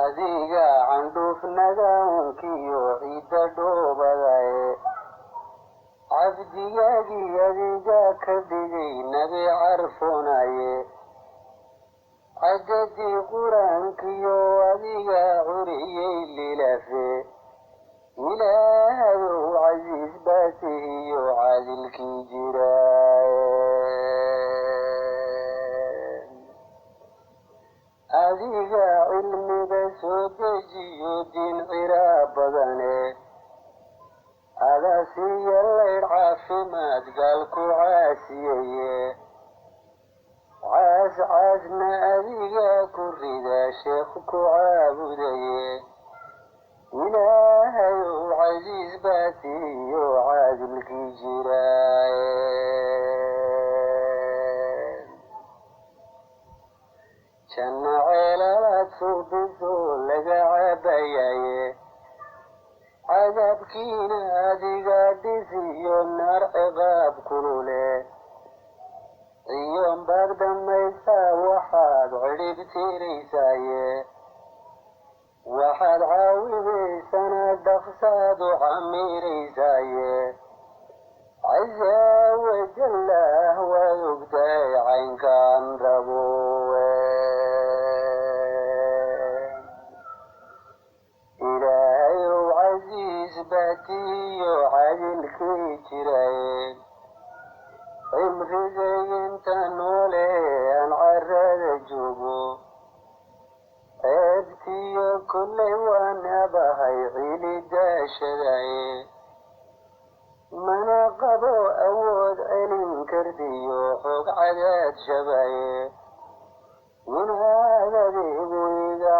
adiga candhuufnaga unkiyo ciidda dhoobadaye cabdigaagii adiga ka dhigay nabi carfoonaye cadadii qur-aankiyo adiga curiyey lilafe ilaahayow casiis baatihiyo caadilkii jiraaye adiga cilmiga soo dejiyo diin ciraa badane adasiiya laydh caafimaad gaalku caasiyeye caascaasna adiga ku rida sheekh ku caabudaye ilaahayow casiis baatihiyo caadilkii jiraaye janna ceelalaad suubiso laga cabayaye cadaabkiina adiga dhisiyo naar ciqaab kulule ciyoon baad dhammaysaa waxaad cidhib tiiraysaaye waxaad caawidaysana dhaqsaad u camiiraysaaye casaa wajallah waad ogtahay caynkaan rabowe ilaahayow casiis baatiyo caadilkii jiraye cimrigay inta noole aan carada joogo ceebtiyo kollay waan abahay ciili daashadaye mana qabo awood celin kardiyo xoog cadaad shabaye inaad adeegu iga